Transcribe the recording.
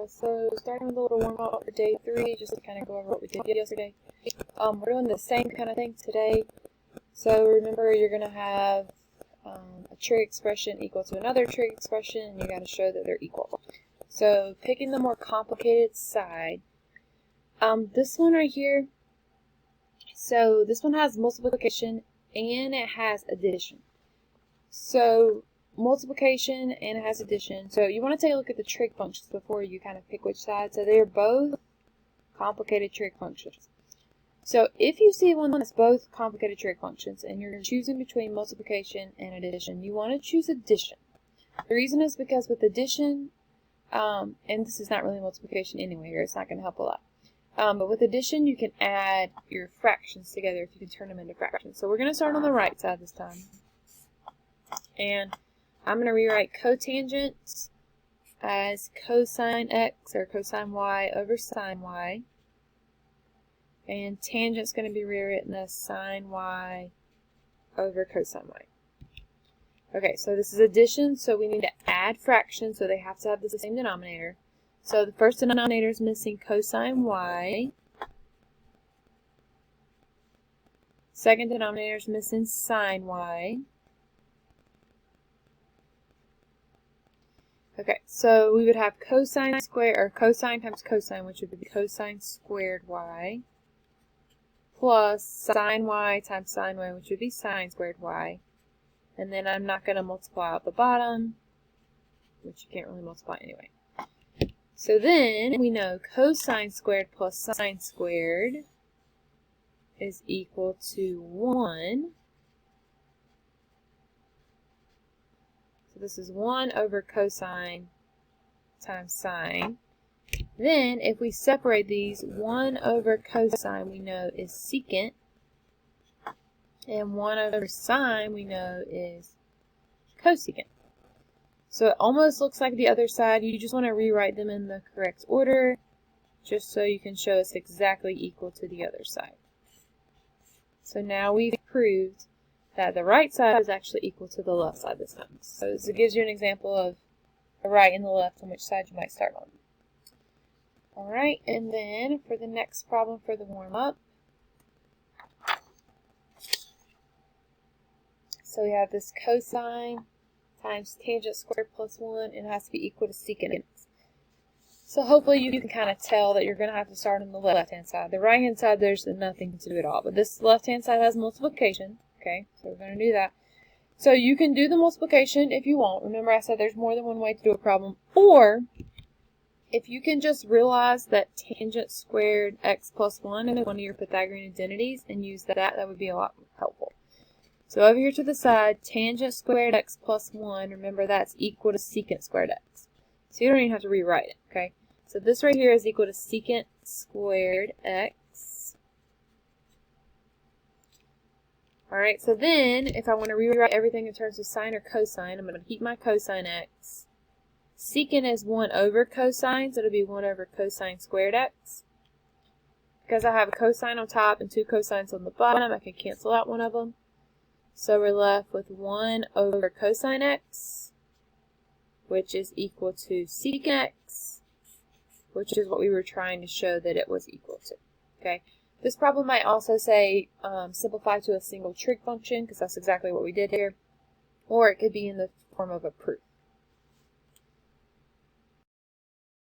So starting with a little warm up for day 3, just to kind of go over what we did yesterday. We're doing the same kind of thing today. So remember, you're going to have a trig expression equal to another trig expression, and you got to show that they're equal. So picking the more complicated side, this one right here. So this one has multiplication and it has addition. So multiplication and it has addition. So you want to take a look at the trig functions before you kind of pick which side. So they are both complicated trig functions. So if you see one that's both complicated trig functions and you're choosing between multiplication and addition, you want to choose addition. The reason is because with addition, and this is not really multiplication anyway here, it's not going to help a lot. But with addition, you can add your fractions together if you can turn them into fractions. So we're going to start on the right side this time. And I'm going to rewrite cotangent as cosine x or cosine y over sine y. And tangent is going to be rewritten as sine y over cosine y. Okay, so this is addition, so we need to add fractions, so they have to have the same denominator. So the first denominator is missing cosine y. Second denominator is missing sine y. Okay, so we would have cosine squared, or cosine times cosine, which would be cosine squared y, plus sine y times sine y, which would be sine squared y. And then I'm not going to multiply out the bottom, which you can't really multiply anyway. So then we know cosine squared plus sine squared is equal to 1. So this is 1 over cosine times sine. Then if we separate these, 1 over cosine we know is secant. And 1 over sine we know is cosecant. So it almost looks like the other side. You just want to rewrite them in the correct order, just so you can show it's exactly equal to the other side. So now we've proved that the right side is actually equal to the left side this time. So this gives you an example of the right and the left on which side you might start on. Alright, and then for the next problem for the warm-up, so we have this cosine times tangent squared plus 1, and it has to be equal to secant x. So hopefully you can kind of tell that you're going to have to start on the left-hand side. The right-hand side, there's nothing to do at all. But this left-hand side has multiplication. Okay, so we're going to do that. So you can do the multiplication if you want. Remember I said there's more than one way to do a problem. Or, if you can just realize that tangent squared x plus 1 is one of your Pythagorean identities and use that would be a lot helpful. So over here to the side, tangent squared x plus 1, remember that's equal to secant squared x. So you don't even have to rewrite it, okay? So this right here is equal to secant squared x. Alright, so then, if I want to rewrite everything in terms of sine or cosine, I'm going to keep my cosine x. Secant is 1 over cosine, so it'll be 1 over cosine squared x. Because I have a cosine on top and 2 cosines on the bottom, I can cancel out one of them. So we're left with 1 over cosine x, which is equal to secant x, which is what we were trying to show that it was equal to. Okay. This problem might also say simplify to a single trig function, because that's exactly what we did here. Or it could be in the form of a proof.